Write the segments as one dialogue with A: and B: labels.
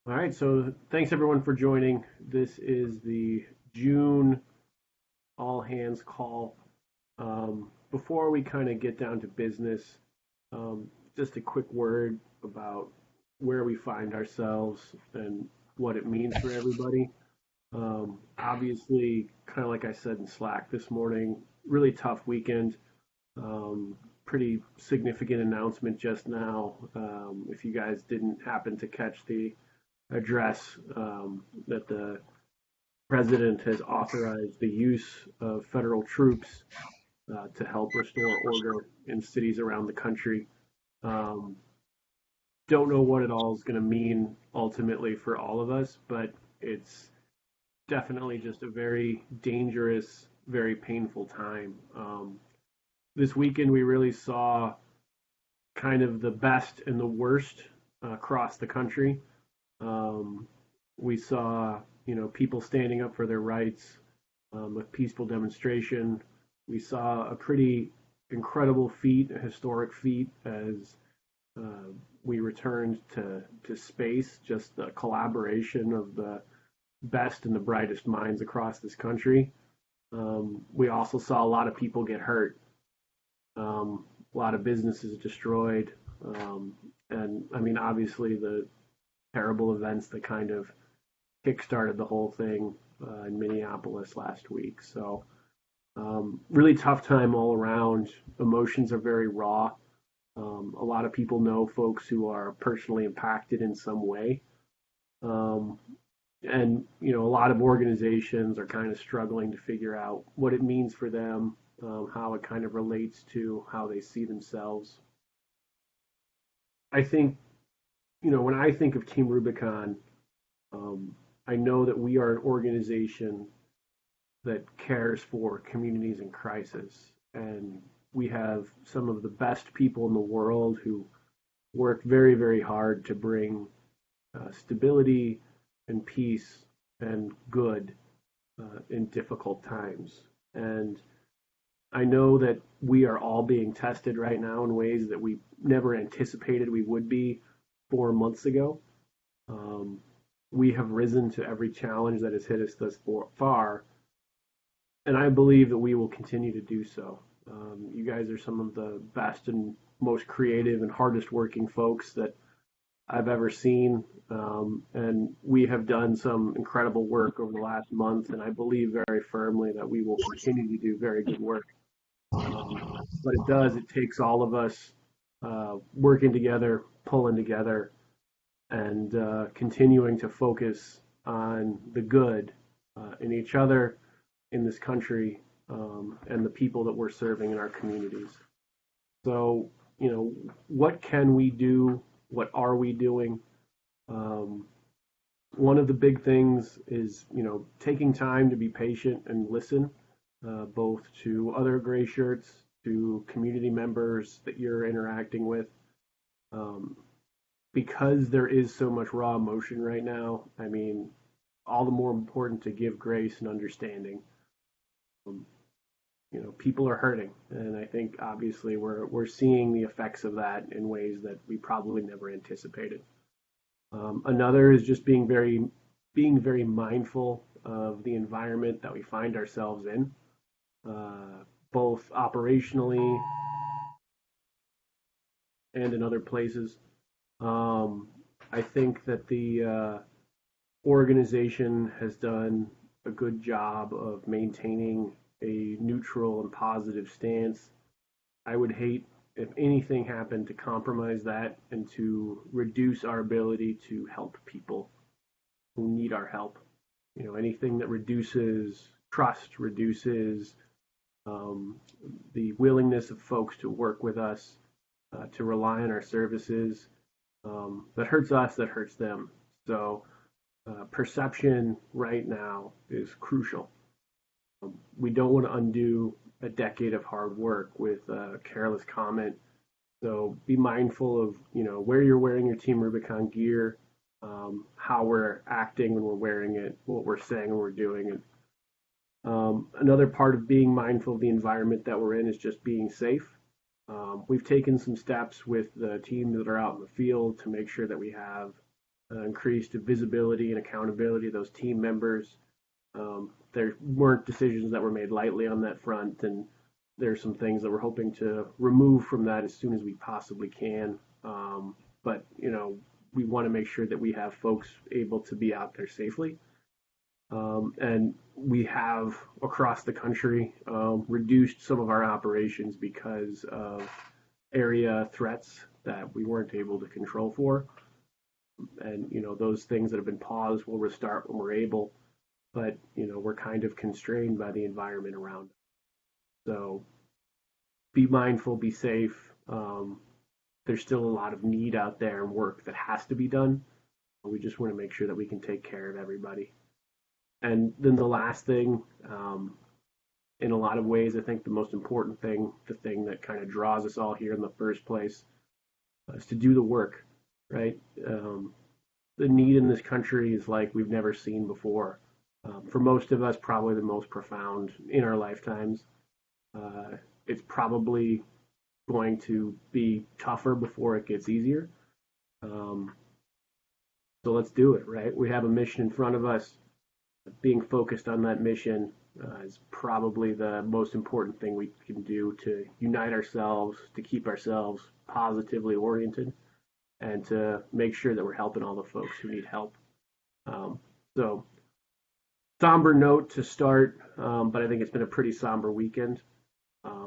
A: All right, so thanks everyone for joining. This is the June all hands call. Before we kind of get down to business, just a quick word about where we find ourselves and what it means for everybody. Obviously, kind of like I said in Slack this morning, really tough weekend. Um, Pretty significant announcement just now. If you guys didn't happen to catch the address that the president has authorized the use of federal troops to help restore order in cities around the country. Um, don't know what it all is going to mean ultimately for all of us, but it's definitely just a very dangerous, very painful time. This weekend, we really saw kind of the best and the worst across the country. Um, we saw, people standing up for their rights with peaceful demonstration. We saw a pretty incredible feat, a historic feat, as we returned to space. Just the collaboration of the best and the brightest minds across this country. We also saw a lot of people get hurt, a lot of businesses destroyed, and I mean, obviously, the terrible events that kind of kickstarted the whole thing in Minneapolis last week. So, really tough time all around. Emotions are very raw. A lot of people know folks who are personally impacted in some way. Um, and, a lot of organizations are kind of struggling to figure out what it means for them, how it kind of relates to how they see themselves. I think, when I think of Team Rubicon, um, I know that we are an organization that cares for communities in crisis. And we have some of the best people in the world who work very, very hard to bring stability and peace and good in difficult times. And I know that we are all being tested right now in ways that we never anticipated we would be 4 months ago. Um, we have risen to every challenge that has hit us thus far, and I believe that we will continue to do so. You guys are some of the best and most creative and hardest working folks that I've ever seen, and we have done some incredible work over the last month, and I believe very firmly that we will continue to do very good work. Um, but it takes all of us working together, pulling together, and continuing to focus on the good in each other, in this country, and the people that we're serving in our communities. So, what can we do? What are we doing? Um, One of the big things is, taking time to be patient and listen, both to other gray shirts, to community members that you're interacting with. Um, because there is so much raw emotion right now, I mean, all the more important to give grace and understanding. Um, People are hurting, and I think obviously we're seeing the effects of that in ways that we probably never anticipated. Another is just being very mindful of the environment that we find ourselves in, both operationally and in other places. Um, I think that the organization has done a good job of maintaining a neutral and positive stance. I would hate if anything happened to compromise that and to reduce our ability to help people who need our help. Anything that reduces trust, reduces um, the willingness of folks to work with us, to rely on our services, that hurts us, that hurts them. So perception right now is crucial. We don't want to undo a decade of hard work with a careless comment. So be mindful of where you're wearing your Team Rubicon gear, how we're acting when we're wearing it, what we're saying when we're doing it. Another part of being mindful of the environment that we're in is just being safe. We've taken some steps with the teams that are out in the field to make sure that we have increased visibility and accountability of those team members. There weren't decisions that were made lightly on that front, and there's some things that we're hoping to remove from that as soon as we possibly can. But we want to make sure that we have folks able to be out there safely. And we have across the country reduced some of our operations because of area threats that we weren't able to control for. And those things that have been paused will restart when we're able, but we're kind of constrained by the environment around us. So be mindful, be safe. There's still a lot of need out there and work that has to be done. We just want to make sure that we can take care of everybody. And then the last thing, in a lot of ways, I think the most important thing, the thing that kind of draws us all here in the first place, is to do the work, right? The need in this country is like we've never seen before. For most of us, probably the most profound in our lifetimes. It's probably going to be tougher before it gets easier. So let's do it, right? We have a mission in front of us. Being focused on that mission is probably the most important thing we can do to unite ourselves, to keep ourselves positively oriented, and to make sure that we're helping all the folks who need help. So, somber note to start, but I think it's been a pretty somber weekend.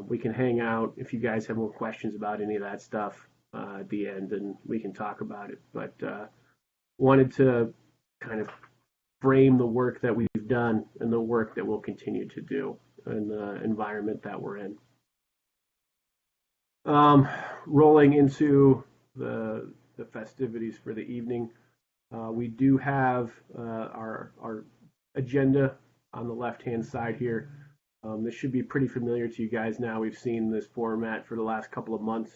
A: We can hang out if you guys have more questions about any of that stuff at the end, and we can talk about it. But wanted to kind of frame the work that we've done and the work that we'll continue to do in the environment that we're in. Rolling into the festivities for the evening, we do have our agenda on the left-hand side here. This should be pretty familiar to you guys now. We've seen this format for the last couple of months.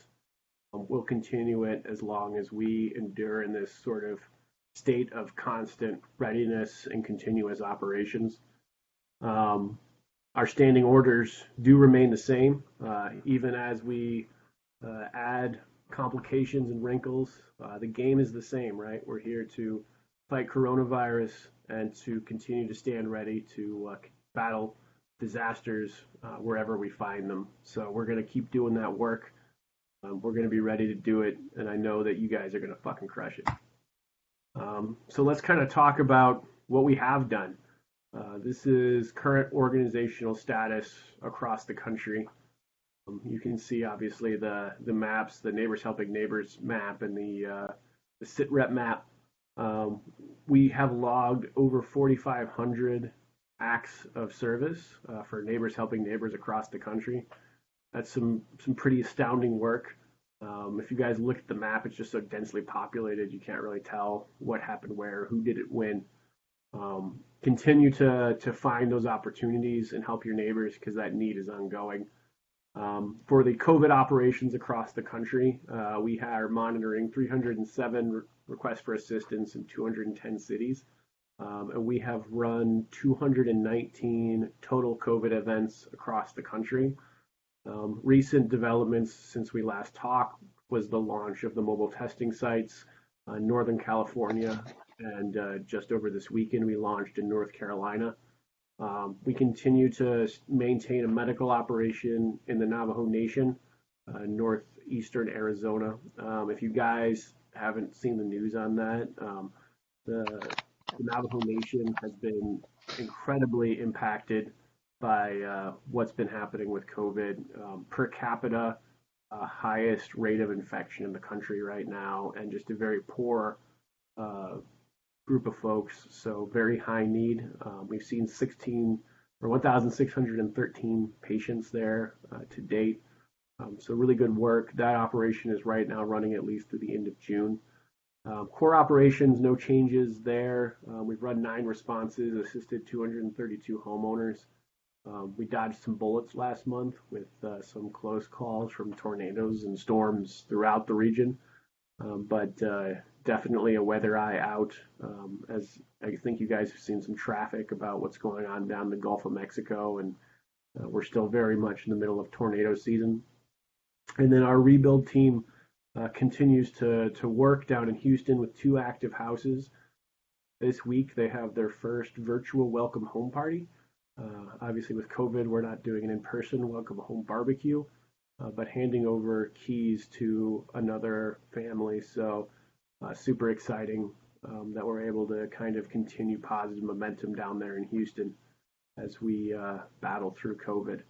A: We'll continue it as long as we endure in this sort of state of constant readiness and continuous operations. Our standing orders do remain the same, even as we add complications and wrinkles. The game is the same, right? We're here to fight coronavirus and to continue to stand ready to battle disasters wherever we find them. So we're going to keep doing that work. We're going to be ready to do it, and I know that you guys are going to fucking crush it. So let's kind of talk about what we have done. This is current organizational status across the country. You can see obviously the maps, the Neighbors Helping Neighbors map and the SITREP map. We have logged over 4,500 acts of service for Neighbors Helping Neighbors across the country. That's some pretty astounding work. If you guys look at the map, it's just so densely populated, you can't really tell what happened where, who did it when. Continue to find those opportunities and help your neighbors because that need is ongoing. For the COVID operations across the country, we are monitoring 307 requests for assistance in 210 cities. And we have run 219 total COVID events across the country. Recent developments since we last talked was the launch of the mobile testing sites in Northern California, and just over this weekend we launched in North Carolina. We continue to maintain a medical operation in the Navajo Nation, northeastern Arizona. If you guys haven't seen the news on that, the Navajo Nation has been incredibly impacted by what's been happening with COVID. Per capita, highest rate of infection in the country right now, and just a very poor group of folks, so very high need. We've seen 1,613 patients there to date. So really good work. That operation is right now running at least through the end of June. Core operations, no changes there. We've run 9 responses, assisted 232 homeowners. We dodged some bullets last month with some close calls from tornadoes and storms throughout the region, but definitely a weather eye out, as I think you guys have seen some traffic about what's going on down the Gulf of Mexico, and we're still very much in the middle of tornado season. And then our rebuild team continues to work down in Houston with 2 active houses. This week they have their first virtual welcome home party. Obviously, with COVID, we're not doing an in-person welcome home barbecue, but handing over keys to another family. So super exciting that we're able to kind of continue positive momentum down there in Houston as we battle through COVID.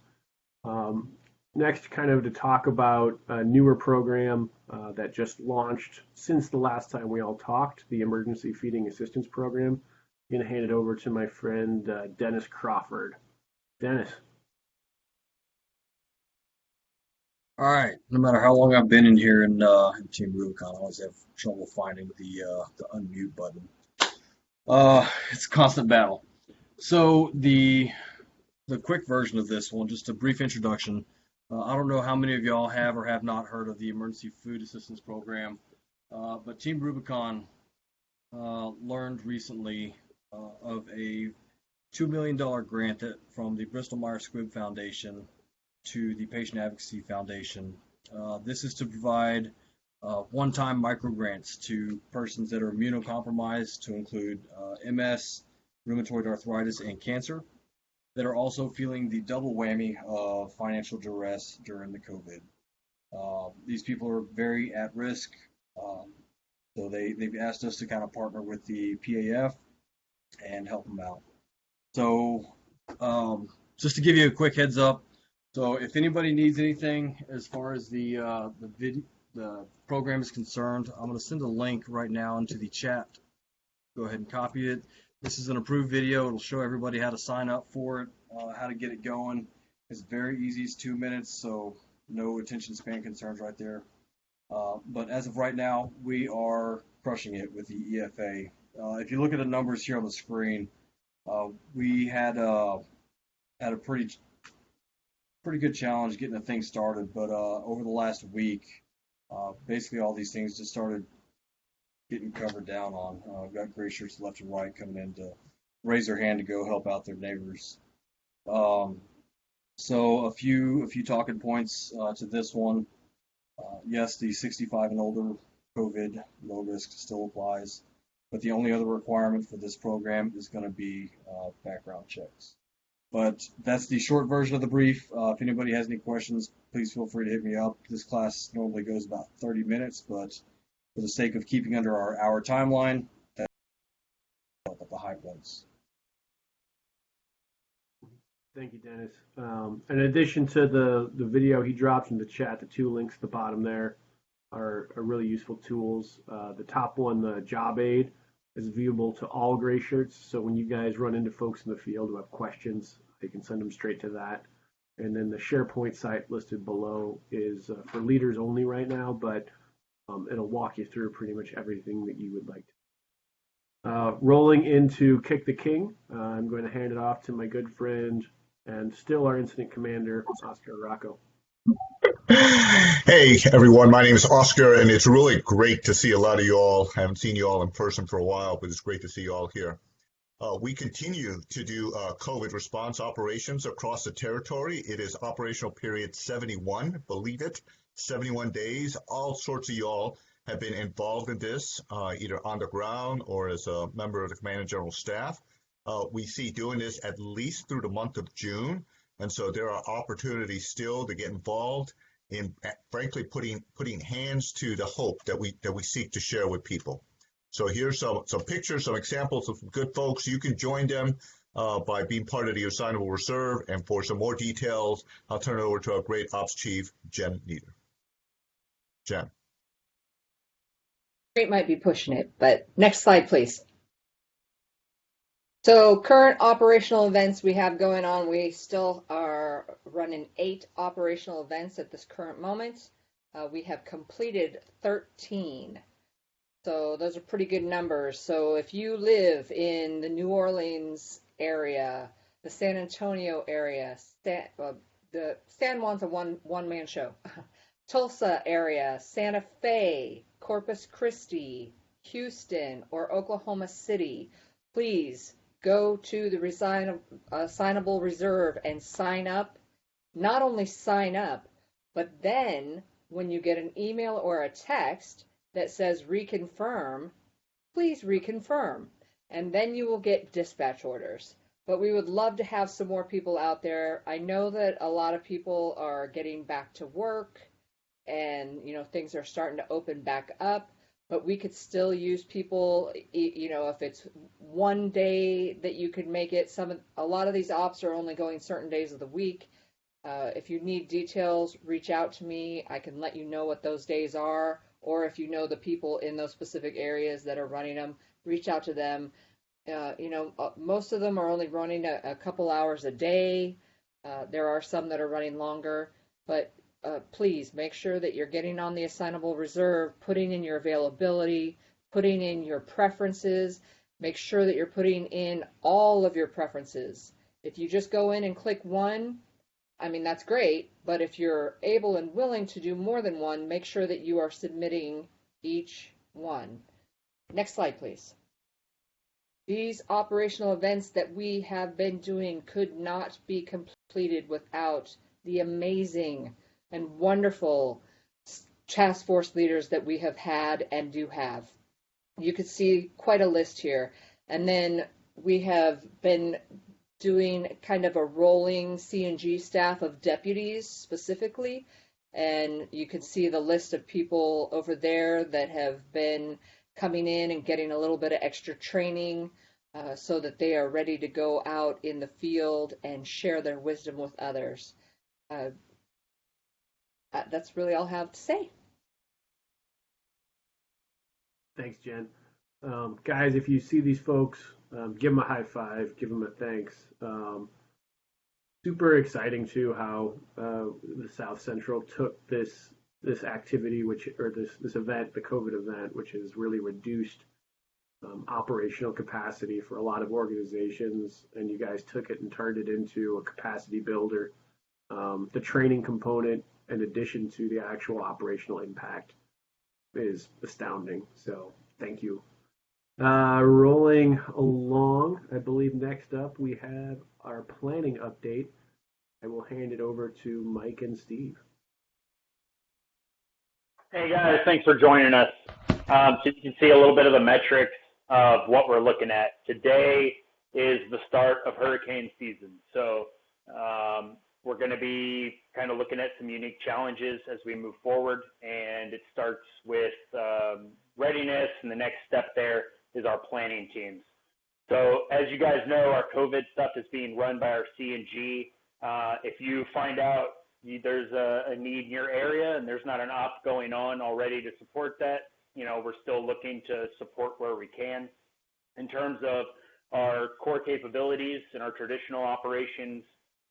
A: Next, kind of to talk about a newer program that just launched since the last time we all talked, the Emergency Feeding Assistance Program. I'm going to hand it over to my friend Dennis Crawford. Dennis.
B: All right. No matter how long I've been in here in Team Rubicon, I always have trouble finding the unmute button. It's a constant battle. So the quick version of this one, just a brief introduction. I don't know how many of y'all have or have not heard of the Emergency Food Assistance Program, but Team Rubicon learned recently of a $2 million grant from the Bristol Myers Squibb Foundation to the Patient Advocacy Foundation. This is to provide one-time micro grants to persons that are immunocompromised, to include MS, rheumatoid arthritis, and cancer, that are also feeling the double whammy of financial duress during the COVID. These people are very at risk, so they've asked us to kind of partner with the PAF and help them out. So just to give you a quick heads up, so if anybody needs anything as far as the program is concerned, I'm going to send a link right now into the chat. Go ahead and copy it. This is an approved video. It'll show everybody how to sign up for it, how to get it going. It's very easy. It's 2 minutes, so no attention span concerns right there. But as of right now, we are crushing it with the EFA. If you look at the numbers here on the screen, we had a pretty good challenge getting the thing started, but over the last week, basically all these things just started getting covered down on. We've got gray shirts left and right coming in to raise their hand to go help out their neighbors. So a few talking points to this one. Yes, the 65 and older COVID low risk still applies, but the only other requirement for this program is going to be background checks. But that's the short version of the brief. If anybody has any questions, please feel free to hit me up. This class normally goes about 30 minutes, but for the sake of keeping under our hour timeline, that's the high points.
A: Thank you, Dennis. In addition to the video he dropped in the chat, the 2 links at the bottom there are really useful tools. The top one, the job aid, is viewable to all gray shirts. So when you guys run into folks in the field who have questions, they can send them straight to that. And then the SharePoint site listed below is for leaders only right now, but it'll walk you through pretty much everything that you would like to. Rolling into Kick the King, I'm going to hand it off to my good friend and still our incident commander, Oscar Rocco.
C: Hey everyone, my name is Oscar, and it's really great to see a lot of you all. I haven't seen you all in person for a while, but it's great to see you all here. We continue to do COVID response operations across the territory. It is operational period 71, believe it, 71 days. All sorts of y'all have been involved in this, either on the ground or as a member of the Command and General Staff. We see doing this at least through the month of June, and so there are opportunities still to get involved in, frankly, putting hands to the hope that we seek to share with people. So here's some pictures, some examples of some good folks. You can join them by being part of the assignable reserve. And for some more details, I'll turn it over to our great Ops Chief, Jen Nieder. Jen.
D: Great might be pushing it, but next slide, please. So current operational events we have going on, we still are running 8 operational events at this current moment. We have completed 13. So those are pretty good numbers. So if you live in the New Orleans area, the San Antonio area, the San Juan's a one-man show, Tulsa area, Santa Fe, Corpus Christi, Houston, or Oklahoma City, please go to the assignable reserve and sign up. Not only sign up, but then when you get an email or a text that says reconfirm, please reconfirm, and then you will get dispatch orders. But we would love to have some more people out there. I know that a lot of people are getting back to work and, things are starting to open back up, but we could still use people, if it's one day that you could make it. A lot of these ops are only going certain days of the week. If you need details, reach out to me. I can let you know what those days are, or if you know the people in those specific areas that are running them, reach out to them. Most of them are only running a couple hours a day. There are some that are running longer, but please make sure that you're getting on the assignable reserve, putting in your availability, putting in your preferences. Make sure that you're putting in all of your preferences. If you just go in and click one, that's great, but if you're able and willing to do more than one, make sure that you are submitting each one. Next slide, please. These operational events that we have been doing could not be completed without the amazing and wonderful task force leaders that we have had and do have. You could see quite a list here. And then we have been doing kind of a rolling C&G staff of deputies specifically. And you can see the list of people over there that have been coming in and getting a little bit of extra training so that they are ready to go out in the field and share their wisdom with others. That's really all I have to say.
A: Thanks, Jen. Guys, if you see these folks, give them a high five, give them a thanks. Super exciting too how the South Central took this activity, this event, the COVID event, which has really reduced operational capacity for a lot of organizations, and you guys took it and turned it into a capacity builder. The training component, in addition to the actual operational impact, is astounding. So thank you. Rolling along, I believe next up we have our planning update. I will hand it over to Mike and Steve.
E: Hey guys, thanks for joining us. So you can see a little bit of the metrics of what we're looking at. Today is the start of hurricane season. So we're going to be kind of looking at some unique challenges as we move forward. And it starts with readiness, and the next step there is our planning teams. So as you guys know, our COVID stuff is being run by our C&G. If you find out there's a need in your area and there's not an op going on already to support that, we're still looking to support where we can. In terms of our core capabilities and our traditional operations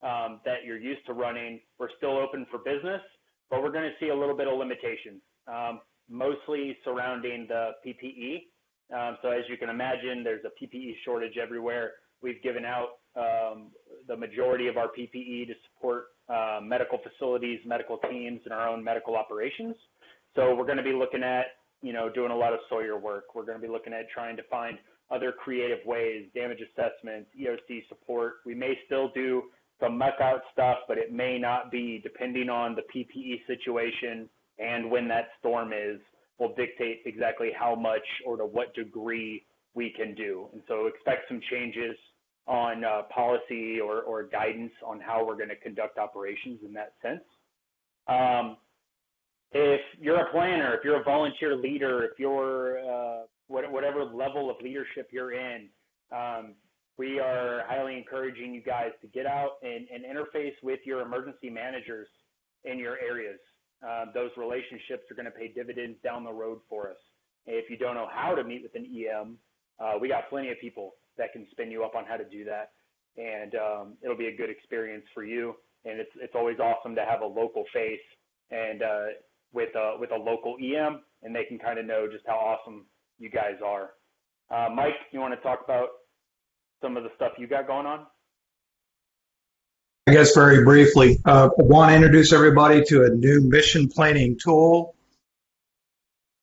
E: that you're used to running, we're still open for business, but we're going to see a little bit of limitations, mostly surrounding the PPE. So as you can imagine, there's a PPE shortage everywhere. We've given out the majority of our PPE to support medical facilities, medical teams, and our own medical operations. So we're going to be looking at, doing a lot of Sawyer work. We're going to be looking at trying to find other creative ways, damage assessments, EOC support. We may still do some muck out stuff, but it may not be, depending on the PPE situation and when that storm is, will dictate exactly how much or to what degree we can do. And so expect some changes on policy or guidance on how we're going to conduct operations in that sense. If you're a planner, if you're a volunteer leader, if you're whatever level of leadership you're in, we are highly encouraging you guys to get out and interface with your emergency managers in your areas. Those relationships are going to pay dividends down the road for us. If you don't know how to meet with an EM, we got plenty of people that can spin you up on how to do that, and it'll be a good experience for you. And it's always awesome to have a local face and with a local EM, and they can kind of know just how awesome you guys are. Mike, you want to talk about some of the stuff you got going on?
F: I guess very briefly, I want to introduce everybody to a new mission planning tool.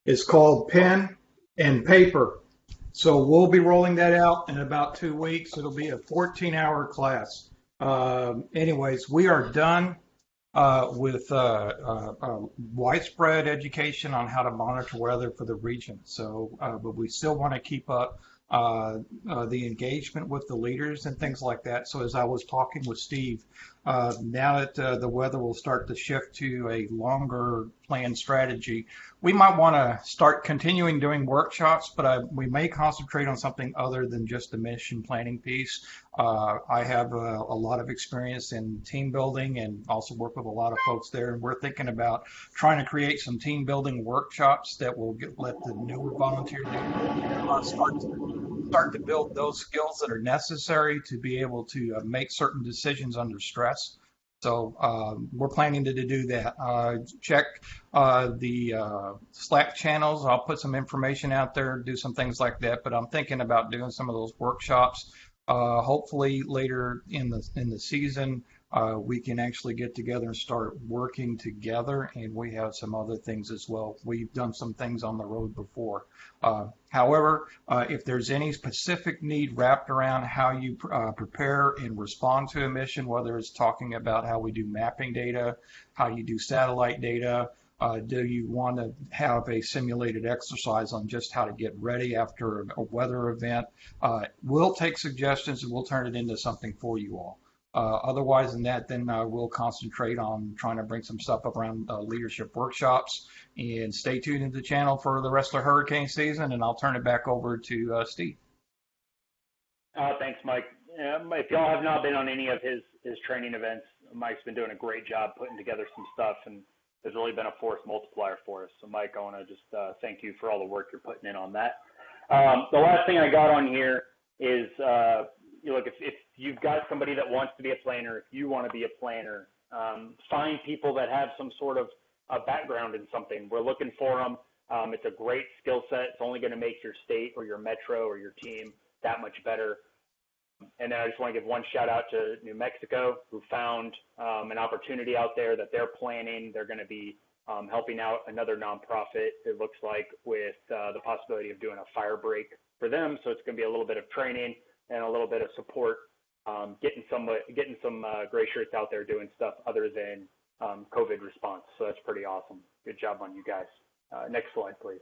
F: It's called Pen and Paper. So we'll be rolling that out in about 2 weeks. It'll be a 14-hour class. Anyways, we are done with widespread education on how to monitor weather for the region. So, but we still want to keep up the engagement with the leaders and things like that. So, as I was talking with Steve, now that the weather will start to shift to a longer planned strategy, we might want to start continuing doing workshops, but we may concentrate on something other than just the mission planning piece. I have a lot of experience in team building and also work with a lot of folks there. And we're thinking about trying to create some team building workshops that will let the newer volunteers start to build those skills that are necessary to be able to make certain decisions under stress. So we're planning to do that. Check the Slack channels. I'll put some information out there, do some things like that. But I'm thinking about doing some of those workshops. Hopefully later in the season, we can actually get together and start working together. And we have some other things as well. We've done some things on the road before. However, if there's any specific need wrapped around how you prepare and respond to a mission, whether it's talking about how we do mapping data, how you do satellite data, do you want to have a simulated exercise on just how to get ready after a weather event? We'll take suggestions and we'll turn it into something for you all. Otherwise than that, then we'll concentrate on trying to bring some stuff up around leadership workshops, and stay tuned to the channel for the rest of hurricane season, and I'll turn it back over to Steve.
E: Thanks, Mike. If y'all have not been on any of his training events, Mike's been doing a great job putting together some stuff, and there's really been a force multiplier for us. So, Mike, I want to just thank you for all the work you're putting in on that. The last thing I got on here is, look, if you've got somebody that wants to be a planner, if you want to be a planner, find people that have some sort of background in something. We're looking for them. It's a great skill set. It's only going to make your state or your metro or your team that much better. And then I just want to give one shout out to New Mexico, who found an opportunity out there that they're planning. They're going to be helping out another nonprofit, it looks like, with the possibility of doing a fire break for them. So it's going to be a little bit of training and a little bit of support, getting some gray shirts out there doing stuff other than COVID response. So that's pretty awesome. Good job on you guys. Next slide, please.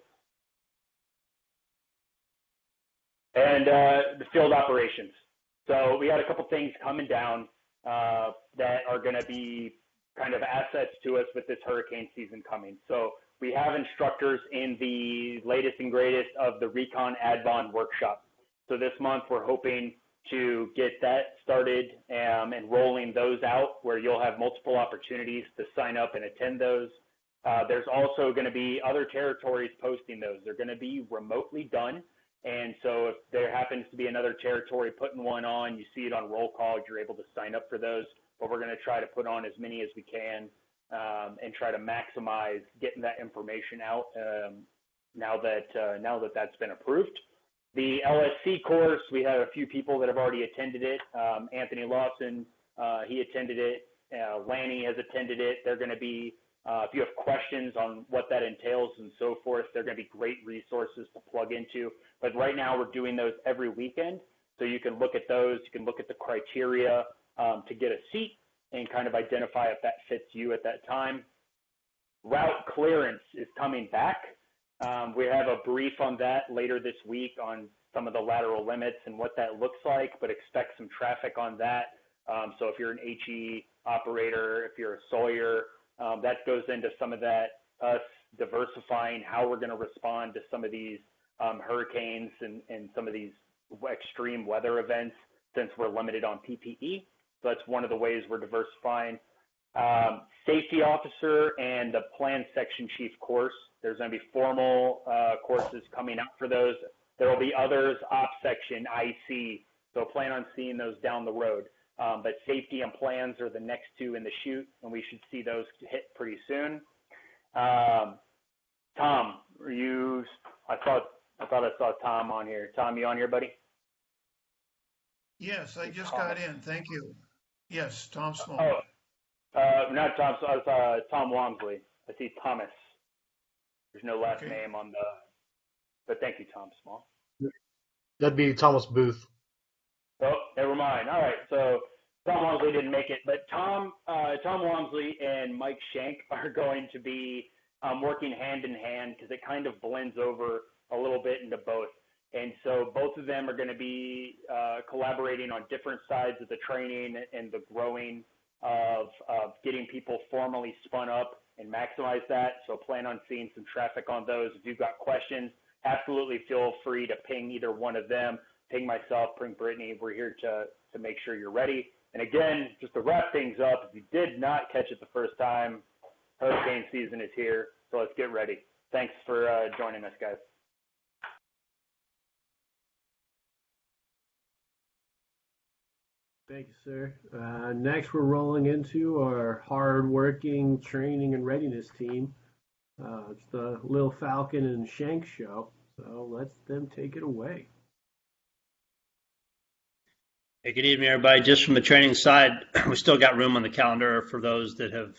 E: And the field operations. So we got a couple things coming down that are going to be kind of assets to us with this hurricane season coming. So we have instructors in the latest and greatest of the Recon Advon workshop. So this month we're hoping to get that started and rolling those out, where you'll have multiple opportunities to sign up and attend those. There's also going to be other territories posting those. They're going to be remotely done. And so if there happens to be another territory putting one on, you see it on roll call, you're able to sign up for those. But we're going to try to put on as many as we can and try to maximize getting that information out now that that's been approved. The LSC course, we have a few people that have already attended it. Anthony Lawson, he attended it. Lanny has attended it. They're going to be, if you have questions on what that entails and so forth, they're going to be great resources to plug into. But right now we're doing those every weekend. So you can look at those. You can look at the criteria to get a seat and kind of identify if that fits you at that time. Route clearance is coming back. We have a brief on that later this week on some of the lateral limits and what that looks like, but expect some traffic on that. So if you're an HE operator, if you're a Sawyer, that goes into some of that, us diversifying how we're going to respond to some of these hurricanes and some of these extreme weather events, since we're limited on PPE. So that's one of the ways we're diversifying. Safety officer and the plan section chief course. There's going to be formal courses coming out for those. There will be others, op section, IC. So plan on seeing those down the road. But safety and plans are the next two in the chute, and we should see those hit pretty soon. Tom, I thought I saw Tom on here. Tom, you on here, buddy?
G: Yes, I just got in. Thank you. Yes, Tom Small.
E: Not Tom. Tom Walmsley. I see Thomas. There's no last name on the. But thank you, Tom Small.
H: That'd be Thomas Booth.
E: Oh, never mind. All right. So Tom Walmsley didn't make it, but Tom Walmsley and Mike Shank are going to be working hand in hand because it kind of blends over a little bit into both. And so both of them are going to be collaborating on different sides of the training and the growing of getting people formally spun up and maximize that. So plan on seeing some traffic on those. If you've got questions, absolutely feel free to ping either one of them, ping myself, ping Brittany. We're here to make sure you're ready. And again, just to wrap things up, if you did not catch it the first time, hurricane season is here, so let's get ready. Thanks for joining us, guys.
A: Thank you, sir. Next, we're rolling into our hard-working training and readiness team. It's the Lil Falcon and Shank show, so let them take it away.
H: Hey, good evening, everybody. Just from the training side, we still got room on the calendar for those that have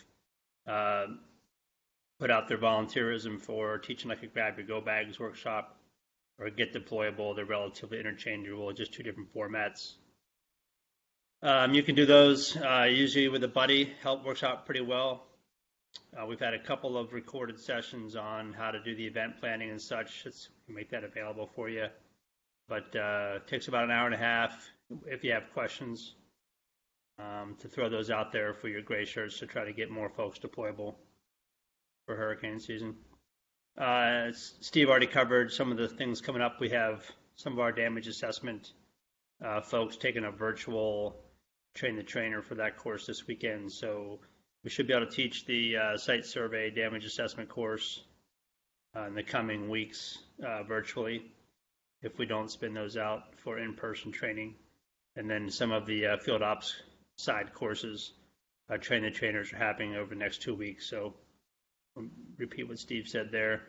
H: put out their volunteerism for teaching like a grab your go bags workshop or get deployable. They're relatively interchangeable, just two different formats. You can do those usually with a buddy. Help workshop pretty well. We've had a couple of recorded sessions on how to do the event planning and such. We'll make that available for you. But it takes about an hour and a half if you have questions to throw those out there for your gray shirts to try to get more folks deployable for hurricane season. Steve already covered some of the things coming up. We have some of our damage assessment folks taking a virtual train the trainer for that course this weekend. So we should be able to teach the site survey damage assessment course in the coming weeks virtually if we don't spin those out for in-person training. And then some of the field ops side courses, train the trainers are happening over the next 2 weeks. So I'll repeat what Steve said there.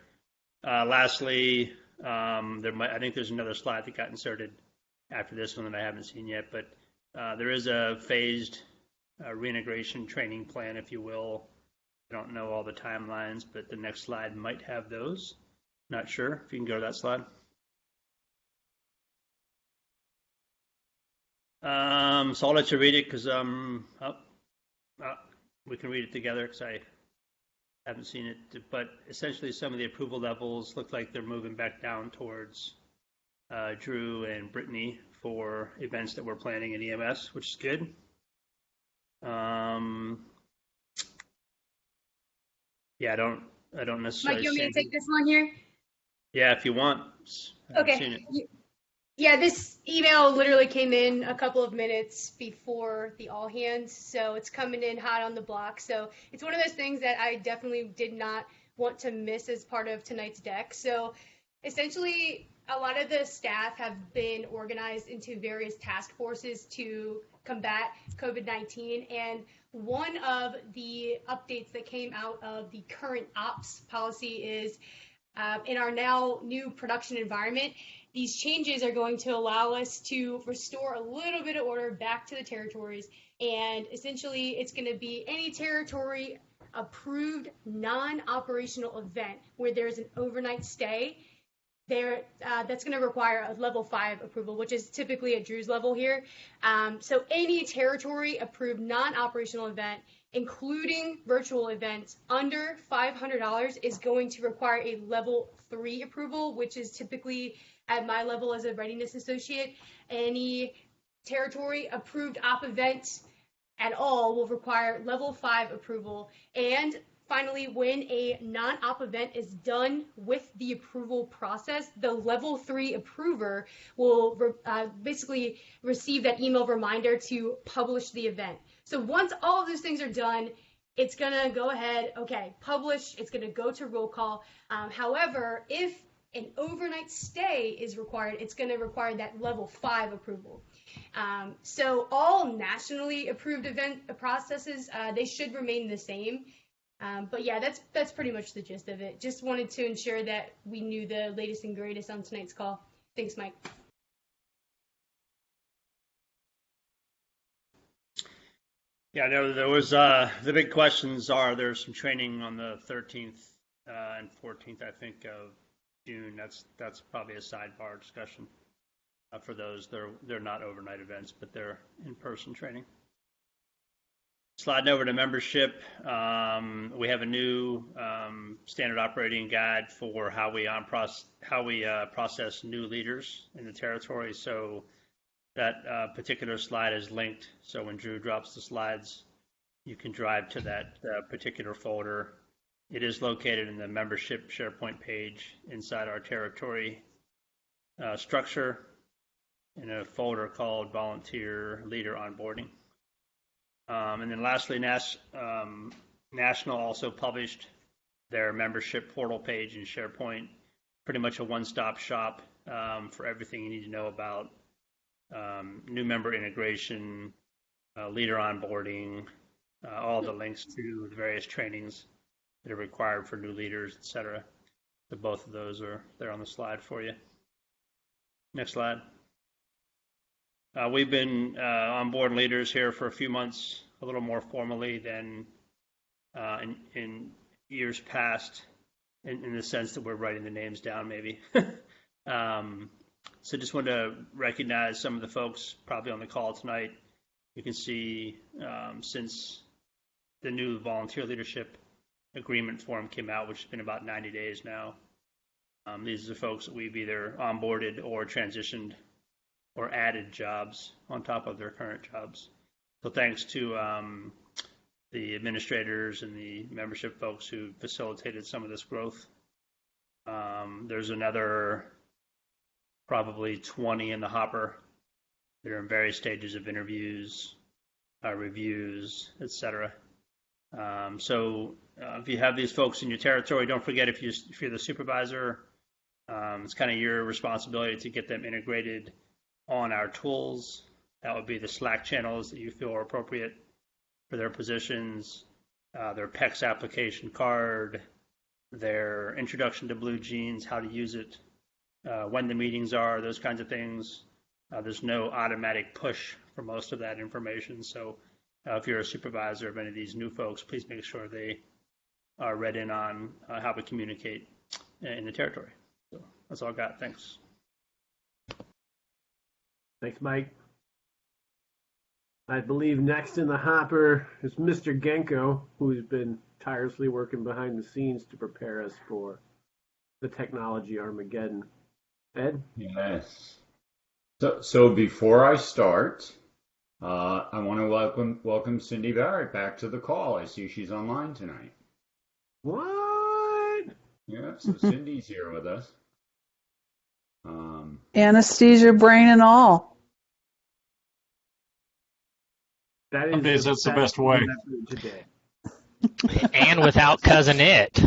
H: Lastly, I think there's another slide that got inserted after this one that I haven't seen yet, but there is a phased reintegration training plan, if you will. I don't know all the timelines, but the next slide might have those. Not sure if you can go to that slide. So I'll let you read it because we can read it together because I haven't seen it. But essentially, some of the approval levels look like they're moving back down towards Drew and Brittany for events that we're planning in EMS, which is good. Yeah, I don't necessarily.
I: Mike, you want me to take this one here?
H: Yeah, if you want.
I: Okay. Yeah, this email literally came in a couple of minutes before the all hands, so it's coming in hot on the block. So it's one of those things that I definitely did not want to miss as part of tonight's deck. So essentially, a lot of the staff have been organized into various task forces to combat COVID-19, and one of the updates that came out of the current ops policy is in our now new production environment, these changes are going to allow us to restore a little bit of order back to the territories. And essentially, it's going to be any territory approved non-operational event where there's an overnight stay there, that's going to require a level 5 approval, which is typically at Drew's level here. So any territory approved non-operational event, including virtual events under $500, is going to require a level 3 approval, which is typically at my level as a readiness associate. Any territory approved op event at all will require level 5 approval. And finally, when a non-op event is done with the approval process, the level 3 approver will basically receive that email reminder to publish the event. So once all of those things are done, it's going to go ahead, okay, publish, it's going to go to roll call. However, if an overnight stay is required, it's going to require that level 5 approval. So all nationally approved event processes, they should remain the same. But yeah, that's pretty much the gist of it. Just wanted to ensure that we knew the latest and greatest on tonight's call. Thanks, Mike.
H: Yeah, there was the big questions are there's some training on the 13th and 14th, I think, of June. That's probably a sidebar discussion for those. They're not overnight events, but they're in-person training. Sliding over to membership, we have a new standard operating guide for how we process new leaders in the territory. So that particular slide is linked. So when Drew drops the slides, you can drive to that particular folder. It is located in the membership SharePoint page inside our territory structure in a folder called Volunteer Leader Onboarding. And then lastly, National also published their membership portal page in SharePoint, pretty much a one-stop shop for everything you need to know about new member integration, leader onboarding, all the links to the various trainings that are required for new leaders, etc. So both of those are there on the slide for you. Next slide. We've been on board leaders here for a few months, a little more formally than in years past, in the sense that we're writing the names down, maybe. So just wanted to recognize some of the folks probably on the call tonight. You can see since the new volunteer leadership agreement form came out, which has been about 90 days now, these are the folks that we've either onboarded or transitioned or added jobs on top of their current jobs. So thanks to the administrators and the membership folks who facilitated some of this growth. There's another probably 20 in the hopper that are in various stages of interviews, reviews, etc. So if you have these folks in your territory, don't forget if you're the supervisor, it's kind of your responsibility to get them integrated on our tools. That would be the Slack channels that you feel are appropriate for their positions, their PEX application card, their introduction to Blue Jeans, how to use it, when the meetings are, those kinds of things. There's no automatic push for most of that information. So if you're a supervisor of any of these new folks, please make sure they are read in on how we communicate in the territory. So that's all I got. Thanks.
A: Thanks, Mike. I believe next in the hopper is Mr. Genko, who's been tirelessly working behind the scenes to prepare us for the technology Armageddon. Ed?
J: Yes. So before I start, I want to welcome Cindy Barrett back to the call. I see she's online tonight.
A: What?
J: Yeah, so Cindy's here with us.
K: Anesthesia, brain, and all.
A: Some days that's the best way. Today.
L: And without Cousin It.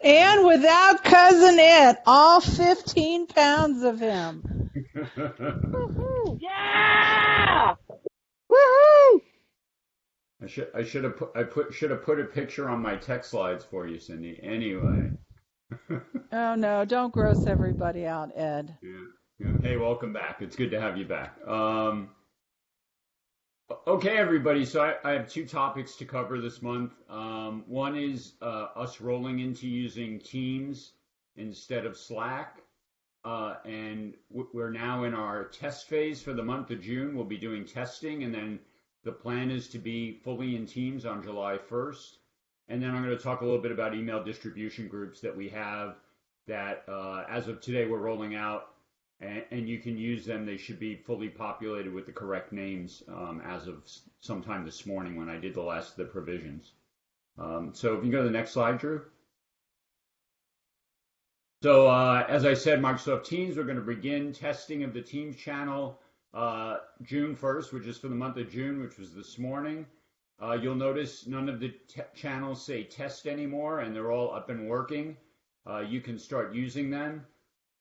K: And without Cousin It, all 15 pounds of him.
L: Woo-hoo. Yeah!
K: Woohoo!
J: I should have put a picture on my text slides for you, Cindy. Anyway.
K: Oh no! Don't gross everybody out, Ed.
J: Yeah. Hey, welcome back. It's good to have you back. Okay, everybody. So I have two topics to cover this month. One is us rolling into using Teams instead of Slack. And we're now in our test phase for the month of June. We'll be doing testing, and then the plan is to be fully in Teams on July 1st. And then I'm going to talk a little bit about email distribution groups that we have that as of today we're rolling out, and you can use them. They should be fully populated with the correct names as of sometime this morning when I did the last of the provisions. So if you can go to the next slide, Drew. So as I said, Microsoft Teams, we're going to begin testing of the Teams channel June 1st, which is for the month of June, which was this morning. You'll notice none of the channels say test anymore, and they're all up and working. You can start using them,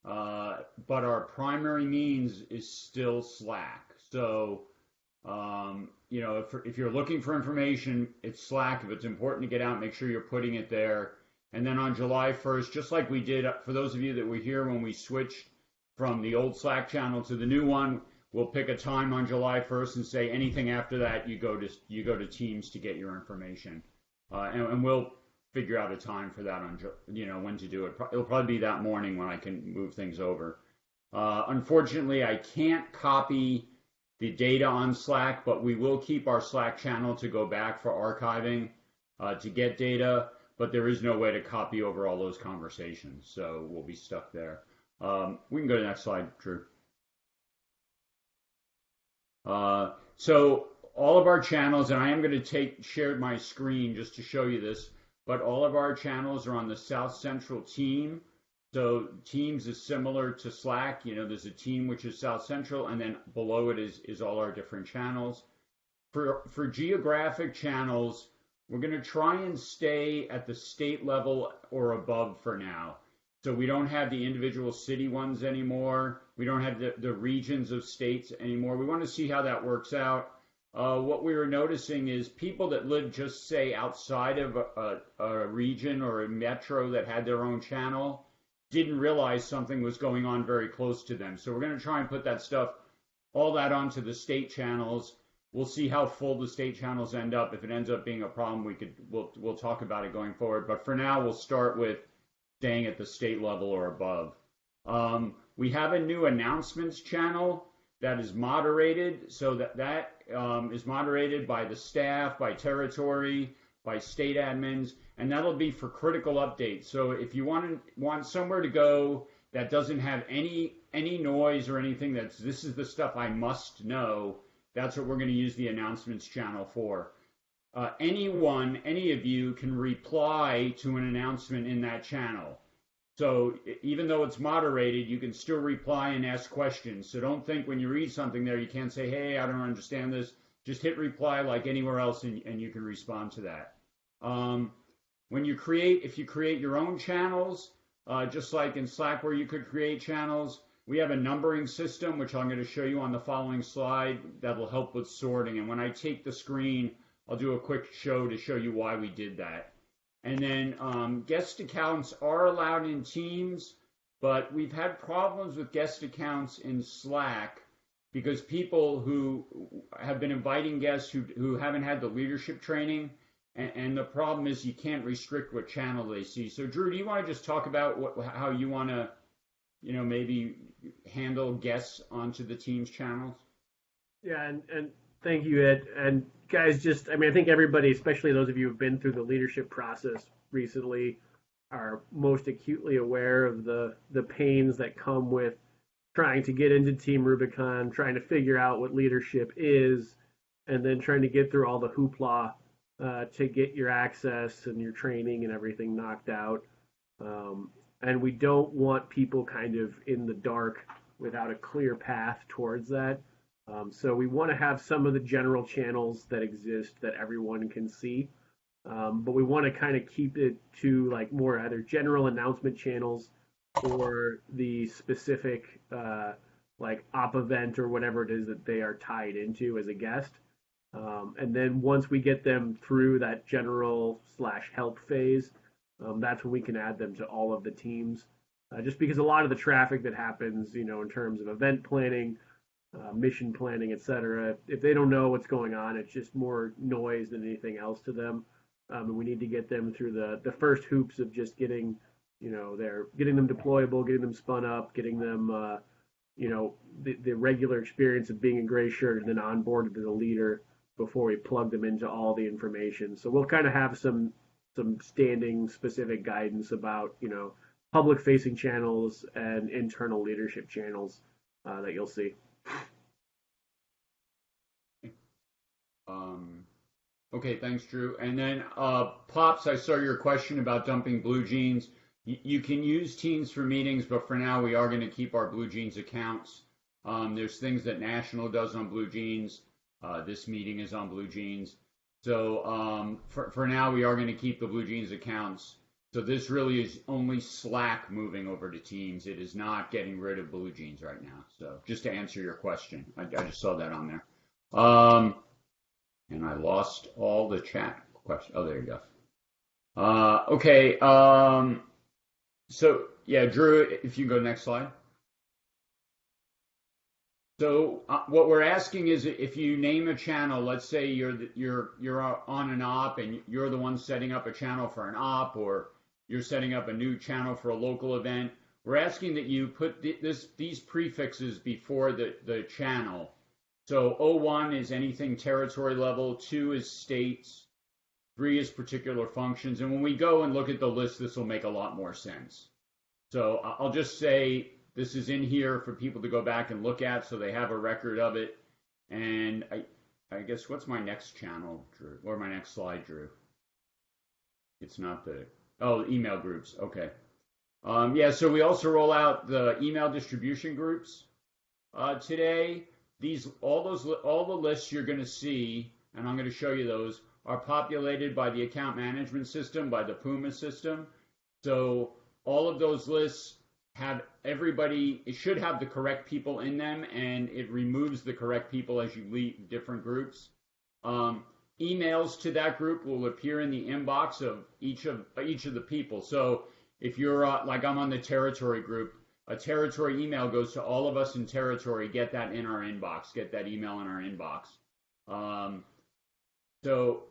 J: but our primary means is still Slack. So, if you're looking for information, it's Slack. If it's important to get out, make sure you're putting it there. And then on July 1st, just like we did, for those of you that were here when we switched from the old Slack channel to the new one, we'll pick a time on July 1st and say anything after that, you go to Teams to get your information, and we'll figure out a time for that on when to do it. It'll probably be that morning when I can move things over. Unfortunately, I can't copy the data on Slack, but we will keep our Slack channel to go back for archiving to get data, but there is no way to copy over all those conversations, so we'll be stuck there. We can go to the next slide, Drew. So all of our channels, and I am going to share my screen just to show you this, but all of our channels are on the South Central team. So Teams is similar to Slack. There's a team which is South Central, and then below it is all our different channels. For geographic channels, we're going to try and stay at the state level or above for now. So we don't have the individual city ones anymore. We don't have the regions of states anymore. We want to see how that works out. What we were noticing is people that live just, say, outside of a region or a metro that had their own channel didn't realize something was going on very close to them. So we're going to try and put that stuff, all that onto the state channels. We'll see how full the state channels end up. If it ends up being a problem, we'll talk about it going forward. But for now, we'll start with staying at the state level or above. We have a new announcements channel that is moderated. So that is moderated by the staff, by territory, by state admins, and that'll be for critical updates. So if you want somewhere to go that doesn't have any noise or anything, this is the stuff I must know, that's what we're going to use the announcements channel for. Any of you can reply to an announcement in that channel. So even though it's moderated, you can still reply and ask questions. So don't think when you read something there, you can't say, hey, I don't understand this. Just hit reply like anywhere else, and you can respond to that. If you create your own channels, just like in Slack where you could create channels, we have a numbering system, which I'm going to show you on the following slide, that will help with sorting. And when I take the screen, I'll do a quick show to show you why we did that. And then guest accounts are allowed in Teams, but we've had problems with guest accounts in Slack because people who have been inviting guests who haven't had the leadership training, and the problem is you can't restrict what channel they see. So Drew, do you want to just talk about how you want to, maybe handle guests onto the Teams channels?
A: Yeah, and thank you, Ed. And guys, I think everybody, especially those of you who've been through the leadership process recently, are most acutely aware of the pains that come with trying to get into Team Rubicon, trying to figure out what leadership is, and then trying to get through all the hoopla to get your access and your training and everything knocked out. And we don't want people kind of in the dark without a clear path towards that. So we want to have some of the general channels that exist that everyone can see. But we want to kind of keep it to like more either general announcement channels or the specific like op event or whatever it is that they are tied into as a guest. And then once we get them through that general / help phase, that's when we can add them to all of the teams. Just because a lot of the traffic that happens, in terms of event planning, mission planning, etc., if they don't know what's going on, it's just more noise than anything else to them. And we need to get them through the first hoops of just getting, getting them deployable, getting them spun up, getting them, the regular experience of being a gray shirt and then onboarded as a leader before we plug them into all the information. So we'll kind of have some standing specific guidance about, public facing channels and internal leadership channels that you'll see.
J: Okay, thanks, Drew. And then Pops, I saw your question about dumping Blue Jeans. You can use Teams for meetings, but for now we are going to keep our Blue Jeans accounts. There's things that National does on Blue Jeans. This meeting is on Blue Jeans. So for now we are going to keep the Blue Jeans accounts. So this really is only Slack moving over to Teams. It is not getting rid of Blue Jeans right now. So just to answer your question, I just saw that on there. And I lost all the chat questions. Oh, there you go. Okay. So yeah, Drew, if you go next slide. So what we're asking is, if you name a channel, let's say you're on an op and you're the one setting up a channel for an op, or you're setting up a new channel for a local event, we're asking that you put these prefixes before the channel. So 01 is anything territory level, 2 is states, 3 is particular functions. And when we go and look at the list, this will make a lot more sense. So I'll just say this is in here for people to go back and look at so they have a record of it. And I guess what's my next channel, Drew? Or my next slide, Drew? It's not the, oh, email groups. Okay. Yeah, so we also roll out the email distribution groups today. All the lists you're going to see, and I'm going to show you those, are populated by the account management system, by the Puma system. So all of those lists have everybody, it should have the correct people in them, and it removes the correct people as you leave different groups. Emails to that group will appear in the inbox of each of the people. So if you're like I'm on the territory group, a territory email goes to all of us in territory. Get that in our inbox. Get that email in our inbox. So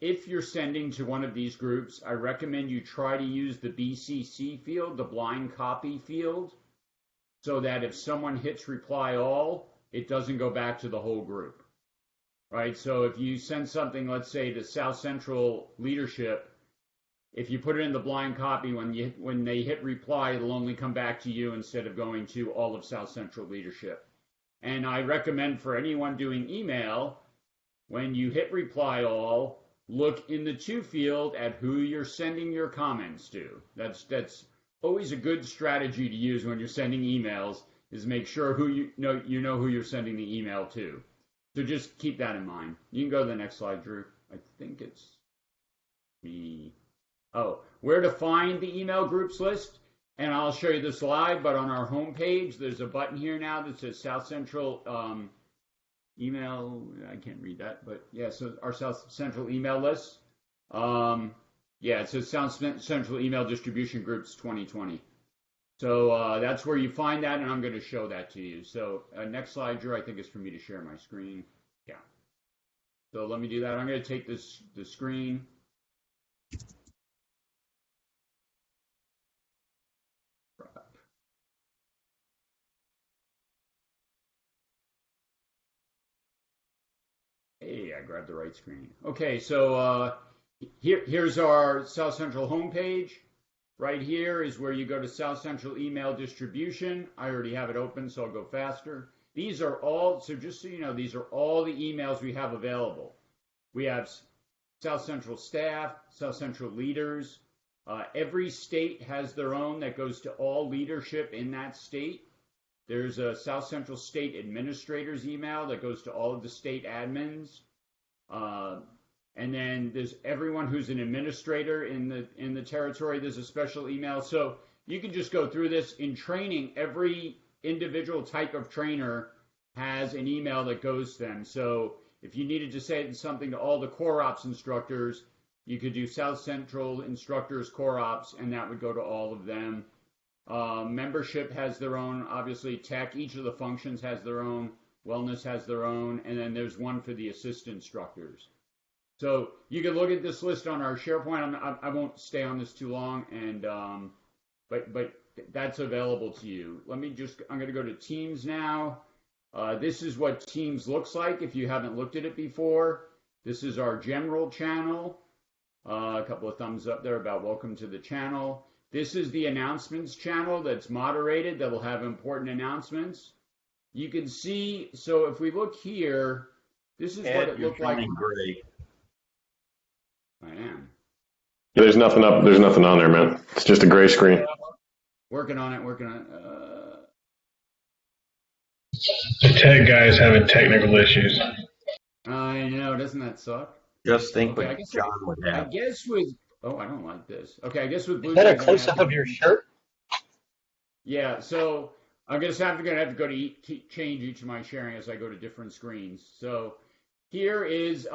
J: if you're sending to one of these groups, I recommend you try to use the BCC field, the blind copy field, so that if someone hits reply all, it doesn't go back to the whole group, right? So if you send something, let's say to South Central leadership, if you put it in the blind copy, when they hit reply, it'll only come back to you instead of going to all of South Central leadership. And I recommend for anyone doing email, when you hit reply all, look in the to field at who you're sending your comments to. That's always a good strategy to use when you're sending emails, is make sure who you know who you're sending the email to. So just keep that in mind. You can go to the next slide, Drew. I think it's me. Oh, where to find the email groups list, and I'll show you the slide, but on our homepage, there's a button here now that says South Central email. I can't read that, but yeah, so our South Central email list. Yeah, it says South Central Email Distribution Groups 2020. So that's where you find that, and I'm going to show that to you. So next slide, Drew, I think is for me to share my screen. Yeah. So let me do that. I'm going to take the screen. Hey, I grabbed the right screen. Okay, so here's our South Central homepage. Right here is where you go to South Central Email Distribution. I already have it open, so I'll go faster. These are all, so just so you know, these are all the emails we have available. We have South Central staff, South Central leaders. Every state has their own that goes to all leadership in that state. There's a South Central State Administrators email that goes to all of the state admins. And then there's everyone who's an administrator in the territory. There's a special email. So you can just go through this. In training, every individual type of trainer has an email that goes to them. So if you needed to say something to all the Core Ops instructors, you could do South Central Instructors Core Ops, and that would go to all of them. Membership has their own, obviously tech, each of the functions has their own, wellness has their own, and then there's one for the assistant instructors. So you can look at this list on our SharePoint. I won't stay on this too long, and but that's available to you. I'm going to go to Teams now. This is what Teams looks like if you haven't looked at it before. This is our general channel. A couple of thumbs up there about welcome to the channel. This is the announcements channel that's moderated, that will have important announcements. You can see, so if we look here, this is what it looked like.
M: Great.
J: I am.
M: There's nothing up. There's nothing on there, man. It's just a gray screen.
J: Working on it.
N: The tech guy is having technical issues.
J: I know. Doesn't that suck?
O: Just think what John would have.
J: I guess with. Oh, I don't like this. Okay, I guess with Blue.
L: Is that a close up of your shirt?
J: Yeah. So I'm gonna have to go to change each of my sharing as I go to different screens. So here is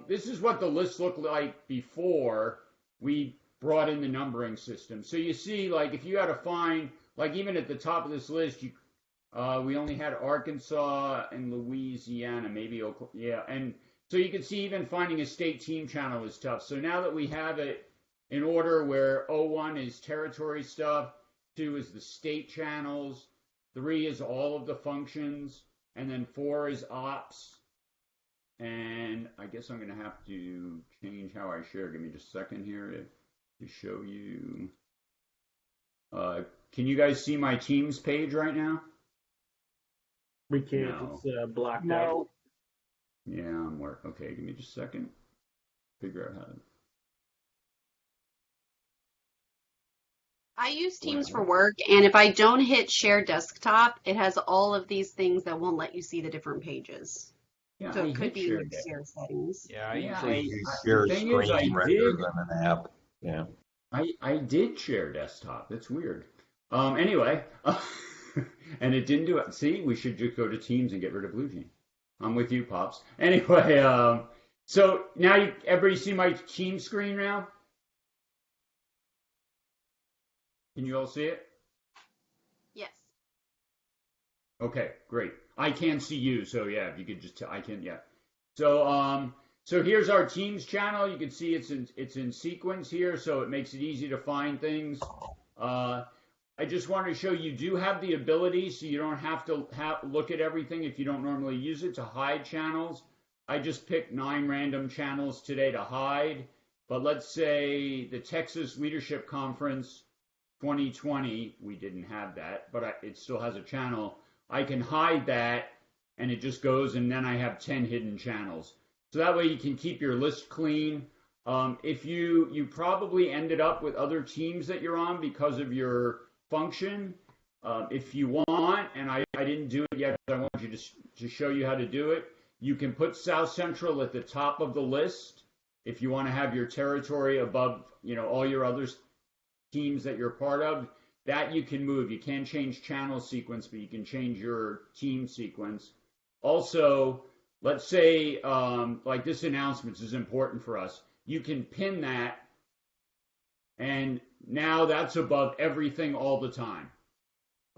J: this is what the list looked like before we brought in the numbering system. So you see, like if you had to find, like even at the top of this list, we only had Arkansas and Louisiana, maybe Oklahoma, yeah, and so you can see even finding a state team channel is tough. So now that we have it in order where 01 is territory stuff, 2 is the state channels, 3 is all of the functions, and then 4 is ops. And I guess I'm going to have to change how I share. Give me just a second here to show you. Can you guys see my Teams page right now?
A: We can't.
J: No.
A: It's blocked out.
J: Yeah, I'm working. Okay, give me just a second. Figure out how to.
P: I use Teams for work, and if I don't hit share desktop, it has all of these things that won't let you see the different pages.
J: Yeah,
P: So
J: I
P: it could
J: hate
P: be
J: share
P: your share settings.
O: Yeah, I
J: Yeah,
O: usually use
J: the
O: share
J: thing is, I
O: screen rather
J: did.
O: than an app. Yeah.
J: I did share desktop. That's weird. Anyway, and it didn't do it. See, we should just go to Teams and get rid of BlueJean. I'm with you, Pops. Anyway, so now everybody see my Teams screen now? Can you all see it?
P: Yes.
J: Okay, great. I can see you, so yeah, if you could just, I can, yeah. So, so here's our Teams channel. You can see it's in sequence here, so it makes it easy to find things. I just wanted to show you do have the ability, so you don't have to look at everything if you don't normally use it, to hide channels. I just picked 9 random channels today to hide, but let's say the Texas Leadership Conference 2020, we didn't have that, but it still has a channel. I can hide that, and it just goes, and then I have 10 hidden channels. So that way you can keep your list clean. If you probably ended up with other teams that you're on because of your function. If you want, and I didn't do it yet, but I want you to show you how to do it, you can put South Central at the top of the list if you want to have your territory above, all your other teams that you're part of. That you can move. You can't change channel sequence, but you can change your team sequence. Also, let's say, like this announcement is important for us. You can pin that, and now that's above everything all the time.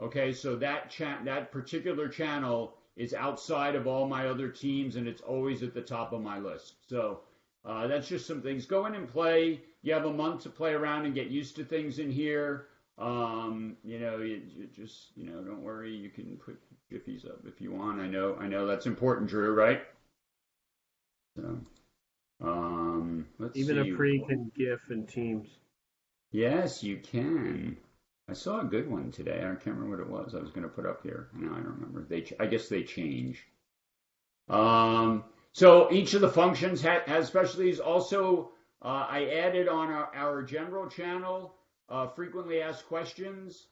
J: Okay, so that particular channel is outside of all my other teams, and it's always at the top of my list. So that's just some things. Go in and play. You have a month to play around and get used to things in here. You just, don't worry. You can put jiffies up if you want. I know that's important, Drew, right? So, let's
A: Even
J: see.
A: a pre can GIF in Teams.
J: Yes, you can. I saw a good one today. I can't remember what it was. I was going to put up here. No, I don't remember. I guess they change. So each of the functions has specialties. Also, I added on our general channel frequently asked questions.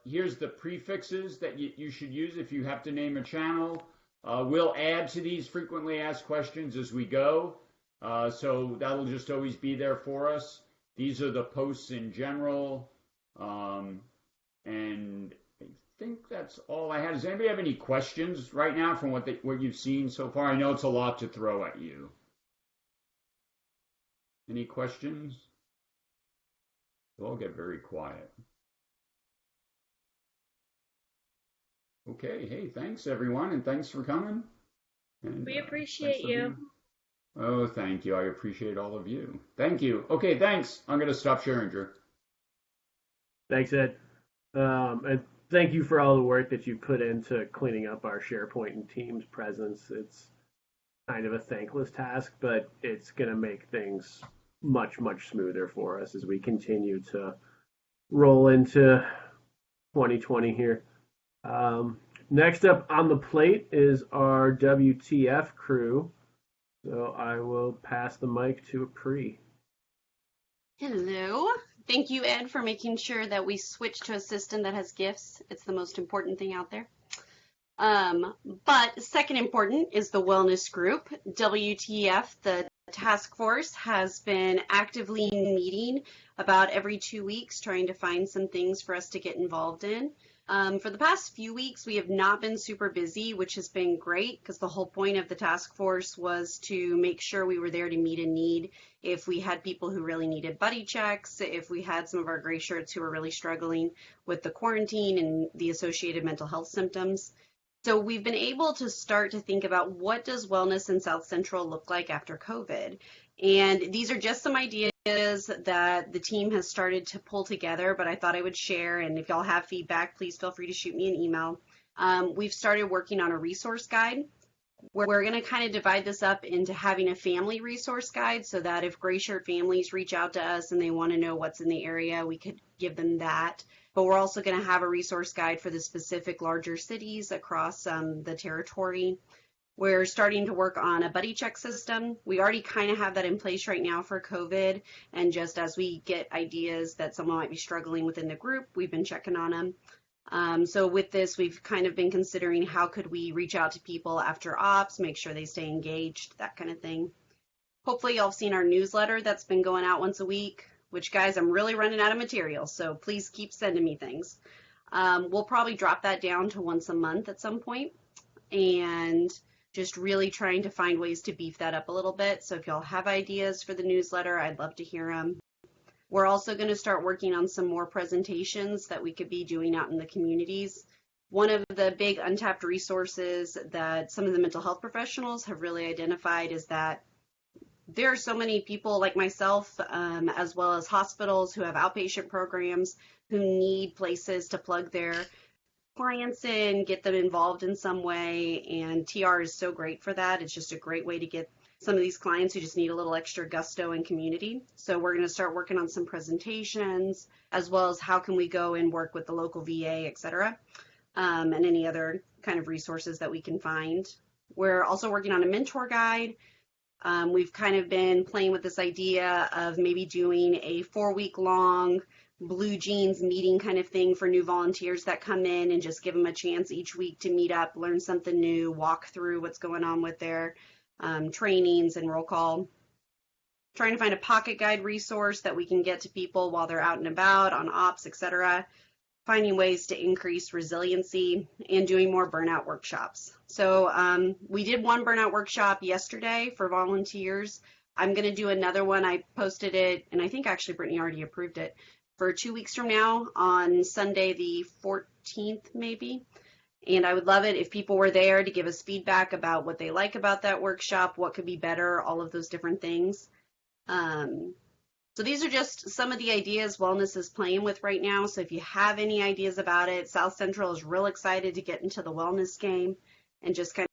J: Here's the prefixes that you should use if you have to name a channel. We'll add to these frequently asked questions as we go. So that'll just always be there for us. These are the posts in general. And I think that's all I had. Does anybody have any questions right now from what you've seen so far? I know it's a lot to throw at you. Any questions? We'll all get very quiet. Okay, hey, thanks everyone, and thanks for coming. And,
I: we appreciate you.
J: Oh, thank you. I appreciate all of you. Thank you. Okay, thanks. I'm going to stop sharing, Drew.
A: Thanks, Ed. And thank you for all the work that you put into cleaning up our SharePoint and Teams presence. It's kind of a thankless task, but it's going to make things much, much smoother for us as we continue to roll into 2020 here. Next up on the plate is our WTF crew. So I will pass the mic to Apri.
P: Hello. Thank you, Ed, for making sure that we switch to a system that has GIFs. It's the most important thing out there. But second important is the wellness group. WTF, the task force, has been actively meeting about every 2 weeks, trying to find some things for us to get involved in. For the past few weeks, we have not been super busy, which has been great because the whole point of the task force was to make sure we were there to meet a need. If we had people who really needed buddy checks, if we had some of our gray shirts who were really struggling with the quarantine and the associated mental health symptoms. So we've been able to start to think about what does wellness in South Central look like after COVID. And these are just some ideas that the team has started to pull together, but I thought I would share. And if y'all have feedback, please feel free to shoot me an email. We've started working on a resource guide. We're going to kind of divide this up into having a family resource guide so that if gray shirt families reach out to us and they want to know what's in the area, we could give them that. But we're also going to have a resource guide for the specific larger cities across the territory. We're starting to work on a buddy check system. We already kind of have that in place right now for COVID. And just as we get ideas that someone might be struggling within the group, we've been checking on them. So with this, we've kind of been considering how could we reach out to people after ops, make sure they stay engaged, that kind of thing. Hopefully y'all have seen our newsletter that's been going out once a week, which guys, I'm really running out of material, so please keep sending me things. We'll probably drop that down to once a month at some point, and just really trying to find ways to beef that up a little bit. So if y'all have ideas for the newsletter, I'd love to hear them. We're also going to start working on some more presentations that we could be doing out in the communities. One of the big untapped resources that some of the mental health professionals have really identified is that there are so many people like myself, as well as hospitals who have outpatient programs who need places to plug their clients in, get them involved in some way, and TR is so great for that. It's just a great way to get some of these clients who just need a little extra gusto and community. So we're going to start working on some presentations, as well as how can we go and work with the local VA, et cetera, and any other kind of resources that we can find. We're also working on a mentor guide. We've kind of been playing with this idea of maybe doing a 4-week-long Blue Jeans meeting kind of thing for new volunteers that come in, and just give them a chance each week to meet up, learn something new, walk through what's going on with their trainings and roll call. Trying to find a pocket guide resource that we can get to people while they're out and about on ops, etc. Finding ways to increase resiliency and doing more burnout workshops. So we did one burnout workshop yesterday for volunteers. I'm going to do another one. I posted it, and I think actually Brittany already approved it, for 2 weeks from now on Sunday the 14th maybe. And I would love it if people were there to give us feedback about what they like about that workshop, what could be better, all of those different things. So these are just some of the ideas Wellness is playing with right now. So if you have any ideas about it, South Central is real excited to get into the wellness game and just kind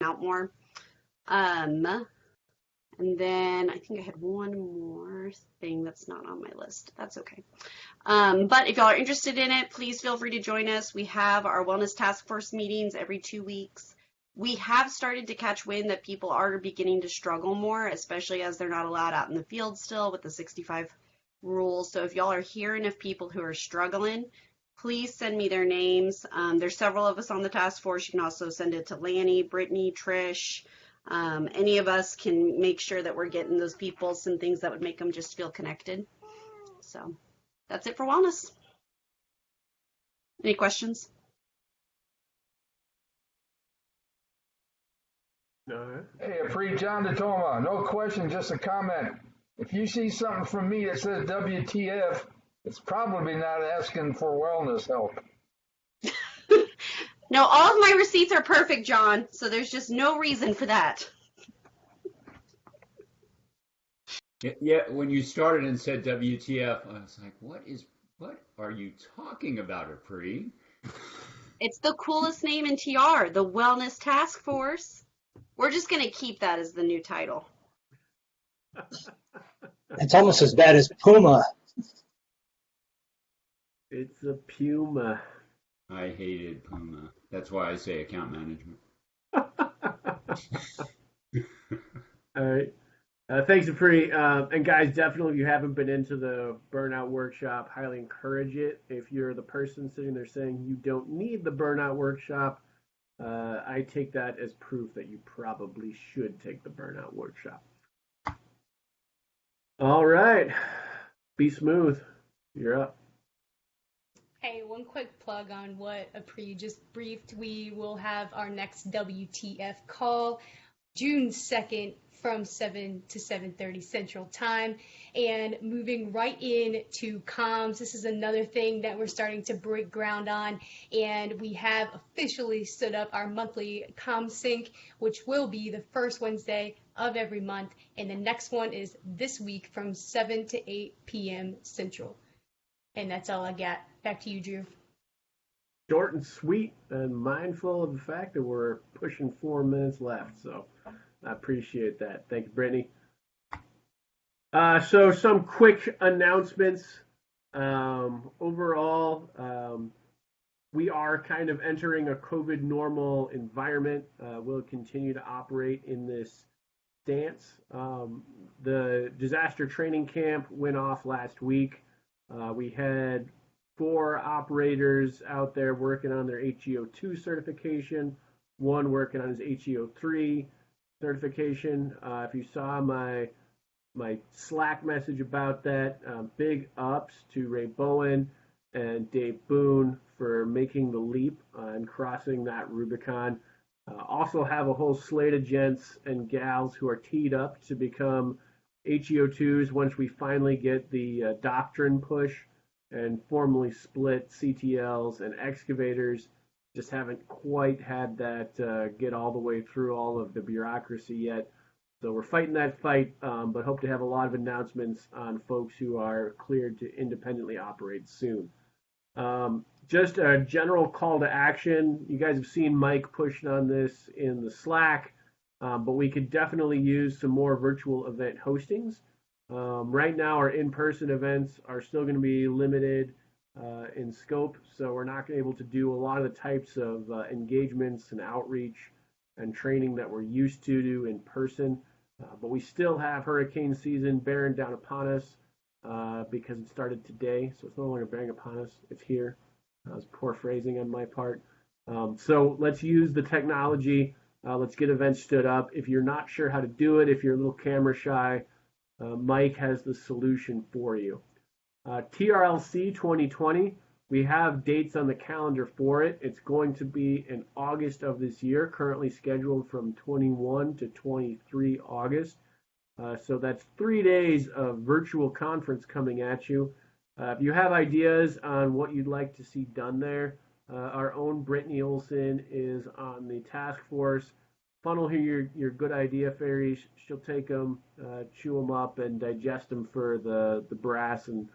P: of out more. And then I think I had one more thing that's not on my list. That's okay. But if y'all are interested in it, please feel free to join us. We have our Wellness Task Force meetings every 2 weeks. We have started to catch wind that people are beginning to struggle more, especially as they're not allowed out in the field still with the 65 rules. So if y'all are hearing of people who are struggling, please send me their names. There's several of us on the task force. You can also send it to Lanny, Brittany, Trish. Any of us can make sure that we're getting those people some things that would make them just feel connected. So that's it for wellness. Any questions?
A: No.
Q: Hey, Free John DeToma. No question, just a comment. If you see something from me that says WTF, it's probably not asking for wellness help.
P: No, all of my receipts are perfect, John, so there's just no reason for that.
J: Yeah, when you started and said WTF, I was like, what are you talking about, Apri?
P: It's the coolest name in TR, the Wellness Task Force. We're just going to keep that as the new title.
R: It's almost as bad as Puma.
A: It's a Puma.
J: I hated Puma. That's why I say account management.
A: All right. Thanks, Apri. And guys, definitely, if you haven't been into the burnout workshop, highly encourage it. If you're the person sitting there saying you don't need the burnout workshop, I take that as proof that you probably should take the burnout workshop. All right. Be smooth. You're up.
I: Hey, one quick plug on what Apri just briefed. We will have our next WTF call June 2nd from 7 to 7:30 Central Time. And moving right into comms, this is another thing that we're starting to break ground on. And we have officially stood up our monthly comm sync, which will be the first Wednesday of every month. And the next one is this week from 7 to 8 p.m. Central. And that's all I got. Back to you, Drew.
A: short and sweet and mindful of the fact that we're pushing 4 minutes left. So I appreciate that. Thank you, Brittany. So some quick announcements. Overall, we are kind of entering a COVID normal environment. We'll continue to operate in this stance. The disaster training camp went off last week. We had 4 operators out there working on their HEO2 certification, 1 working on his HEO3 certification. If you saw my Slack message about that, big ups to Ray Bowen and Dave Boone for making the leap and crossing that Rubicon. Also have a whole slate of gents and gals who are teed up to become HEO2s once we finally get the doctrine push and formally split CTLs and excavators. Just haven't quite had that get all the way through all of the bureaucracy yet. So we're fighting that fight, but hope to have a lot of announcements on folks who are cleared to independently operate soon. Just a general call to action. You guys have seen Mike pushing on this in the Slack, but we could definitely use some more virtual event hostings. Right now, our in-person events are still going to be limited in scope, so we're not able to do a lot of the types of engagements and outreach and training that we're used to do in person. But we still have hurricane season bearing down upon us because it started today, so it's no longer bearing upon us. It's here. That was poor phrasing on my part. So let's use the technology. Let's get events stood up. If you're not sure how to do it, if you're a little camera shy, Mike has the solution for you. TRLC 2020, we have dates on the calendar for it. It's going to be in August of this year, currently scheduled from 21 to 23 August. So that's 3 days of virtual conference coming at you. If you have ideas on what you'd like to see done there, our own Brittany Olson is on the task force. Funnel here your good idea fairies. She'll take them, chew them up, and digest them for the brass and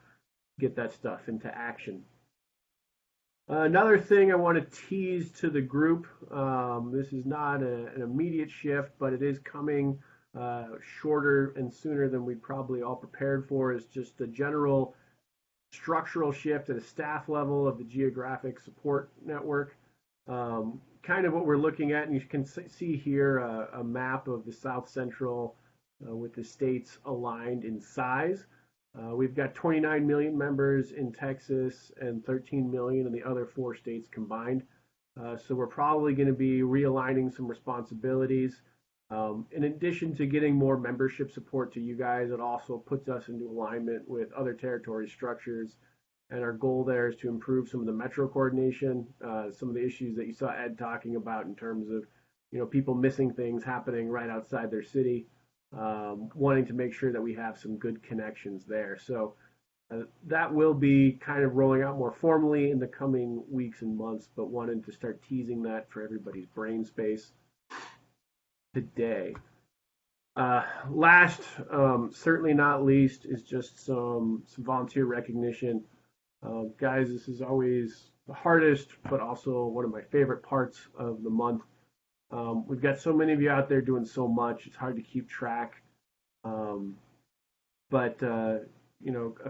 A: get that stuff into action. Another thing I want to tease to the group, this is not an immediate shift, but it is coming shorter and sooner than we probably all prepared for, is just a general structural shift at a staff level of the geographic support network. Kind of what we're looking at, and you can see here a map of the South Central with the states aligned in size. We've got 29 million members in Texas and 13 million in the other 4 states combined. So we're probably going to be realigning some responsibilities. In addition to getting more membership support to you guys, it also puts us into alignment with other territory structures. And our goal there is to improve some of the metro coordination, some of the issues that you saw Ed talking about in terms of, people missing things happening right outside their city, wanting to make sure that we have some good connections there. So that will be kind of rolling out more formally in the coming weeks and months, but wanted to start teasing that for everybody's brain space today. Last, certainly not least, is just some volunteer recognition. Guys, this is always the hardest, but also one of my favorite parts of the month. We've got so many of you out there doing so much, it's hard to keep track. But a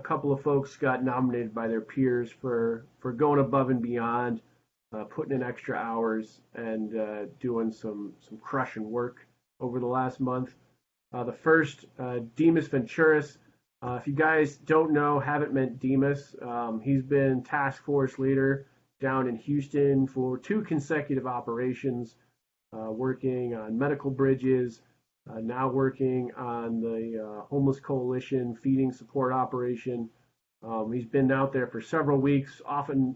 A: couple of folks got nominated by their peers for going above and beyond, putting in extra hours and doing some crushing work over the last month. The first, Demas Venturis. If you guys don't know, haven't met Demas, he's been task force leader down in Houston for 2 consecutive operations, working on medical bridges, now working on the Homeless Coalition feeding support operation. He's been out there for several weeks,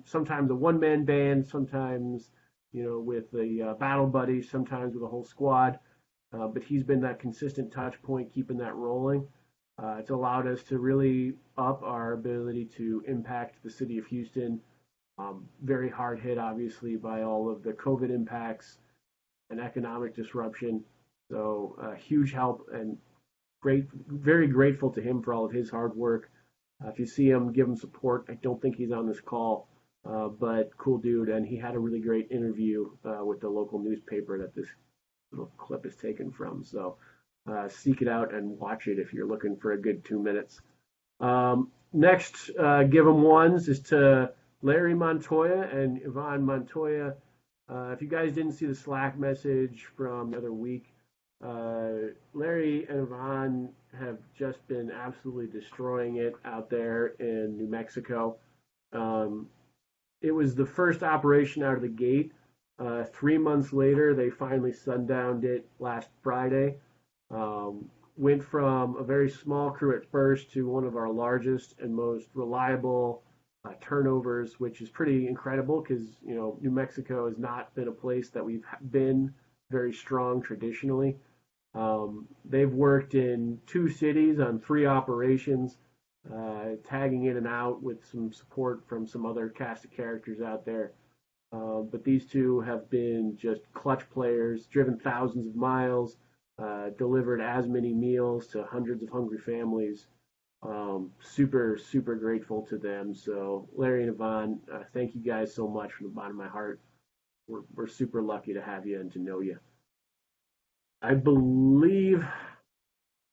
A: sometimes a one-man band, sometimes, with the battle buddies, sometimes with a whole squad. But he's been that consistent touch point, keeping that rolling. It's allowed us to really up our ability to impact the city of Houston. Very hard hit, obviously, by all of the COVID impacts and economic disruption. So huge help, and very grateful to him for all of his hard work. If you see him, give him support. I don't think he's on this call, but cool dude. And he had a really great interview with the local newspaper that this little clip is taken from. So seek it out and watch it if you're looking for a good 2 minutes. Next, give 'em ones is to Larry Montoya and Yvonne Montoya. If you guys didn't see the Slack message from the other week, Larry and Yvonne have just been absolutely destroying it out there in New Mexico. It was the first operation out of the gate. 3 months later, they finally sundowned it last Friday. Went from a very small crew at first to one of our largest and most reliable turnovers, which is pretty incredible because, you know, New Mexico has not been a place that we've been very strong traditionally. They've worked in 2 cities on 3 operations, tagging in and out with some support from some other cast of characters out there. But these 2 have been just clutch players, driven thousands of miles, delivered as many meals to hundreds of hungry families. Super, super grateful to them. So Larry and Yvonne, thank you guys so much from the bottom of my heart. We're super lucky to have you and to know you. I believe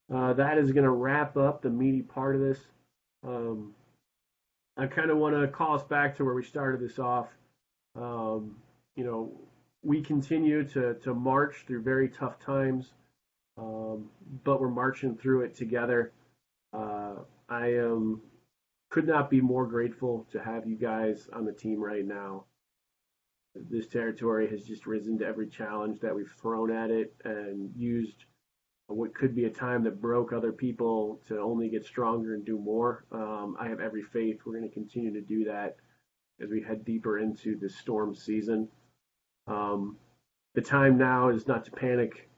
A: that is going to wrap up the meaty part of this. I kind of want to call us back to where we started this off. You know, we continue to march through very tough times, but we're marching through it together. I could not be more grateful to have you guys on the team right now. This territory has just risen to every challenge that we've thrown at it and used what could be a time that broke other people to only get stronger and do more. I have every faith we're going to continue to do that as we head deeper into the storm season. The time now is not to panic,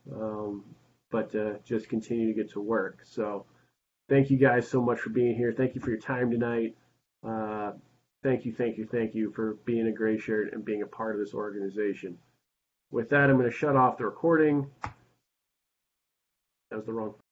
A: but to just continue to get to work. So thank you guys so much for being here. Thank you for your time tonight. Thank you for being a gray shirt and being a part of this organization. With that, I'm going to shut off the recording. That was the wrong